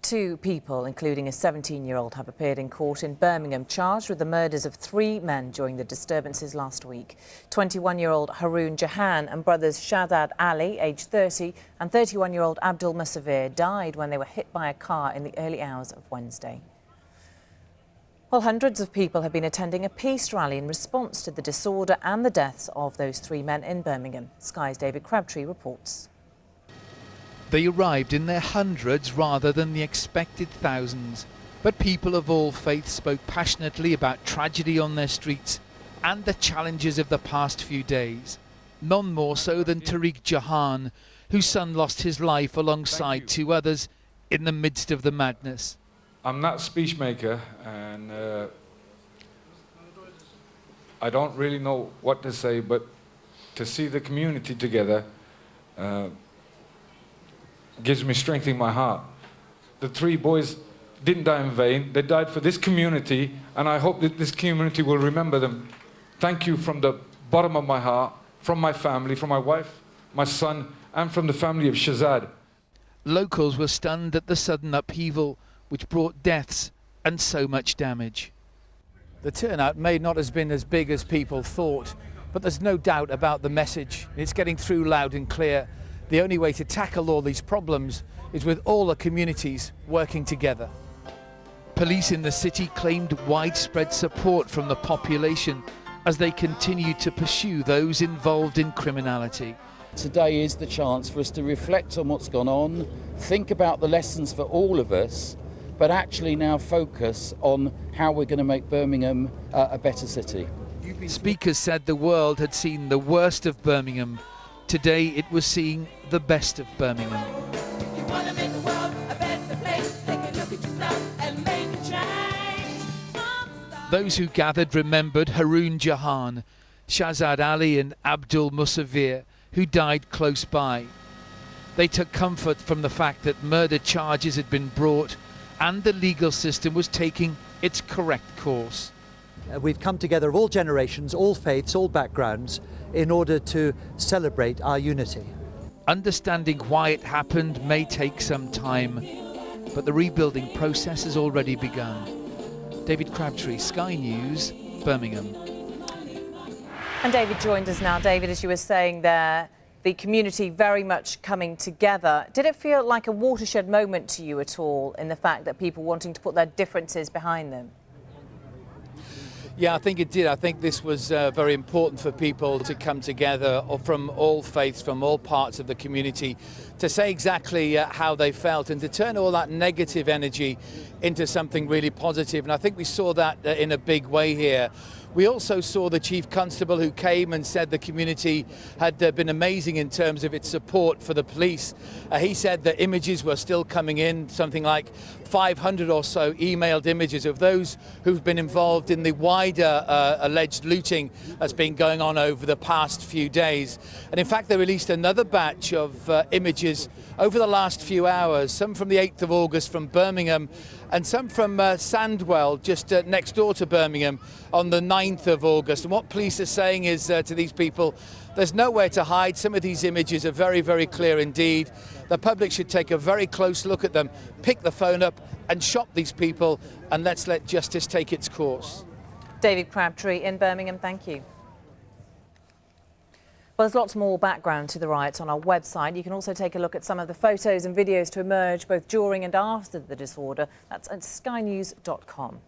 Two people, including a 17-year-old, have appeared in court in Birmingham, charged with the murders of three men during the disturbances last week. 21-year-old Haroon Jahan and brothers Shahzad Ali, aged 30, and 31-year-old Abdul Musavir died when they were hit by a car in the early hours of Wednesday. Well, hundreds of people have been attending a peace rally in response to the disorder and the deaths of those three men in Birmingham. Sky's David Crabtree reports. They arrived in their hundreds rather than the expected thousands. But people of all faiths spoke passionately about tragedy on their streets and the challenges of the past few days. None more so than Tariq Jahan, whose son lost his life alongside two others in the midst of the madness. I'm not a speech maker, and I don't really know what to say, but to see the community together gives me strength in my heart. The three boys didn't die in vain. They died for this community, and I hope that this community will remember them. Thank you from the bottom of my heart, from my family, from my wife, my son, and from the family of Shahzad. Locals were stunned at the sudden upheaval, which brought deaths and so much damage. The turnout may not have been as big as people thought, but there's no doubt about the message. It's getting through loud and clear. The only way to tackle all these problems is with all the communities working together. Police in the city claimed widespread support from the population as they continued to pursue those involved in criminality. Today is the chance for us to reflect on what's gone on, think about the lessons for all of us, but actually now focus on how we're going to make Birmingham a better city. Speakers said the world had seen the worst of Birmingham. Today it was seeing the best of Birmingham. Those who gathered remembered Haroon Jahan, Shahzad Ali and Abdul Musavir, who died close by. They took comfort from the fact that murder charges had been brought and the legal system was taking its correct course. We've come together of all generations, all faiths, all backgrounds, in order to celebrate our unity. Understanding why it happened may take some time, but the rebuilding process has already begun. David Crabtree, Sky News, Birmingham. And David joined us now. David, as you were saying there, the community very much coming together. Did it feel like a watershed moment to you at all, in the fact that people wanting to put their differences behind them? Yeah, I think it did. I think this was very important for people to come together from all faiths, from all parts of the community, to say exactly how they felt and to turn all that negative energy into something really positive. And I think we saw that in a big way here. We also saw the Chief Constable who came and said the community had been amazing in terms of its support for the police. He said that images were still coming in, something like 500 or so emailed images of those who've been involved in the wider alleged looting that's been going on over the past few days. And in fact, they released another batch of images over the last few hours, some from the 8th of August from Birmingham and some from Sandwell, just next door to Birmingham, on the 9th of August. And what police are saying is to these people, there's nowhere to hide. Some of these images are very, very clear indeed. The public should take a very close look at them, pick the phone up and shop these people, and let's let justice take its course. David Crabtree in Birmingham, thank you. Well, there's lots more background to the riots on our website. You can also take a look at some of the photos and videos to emerge both during and after the disorder. That's at skynews.com.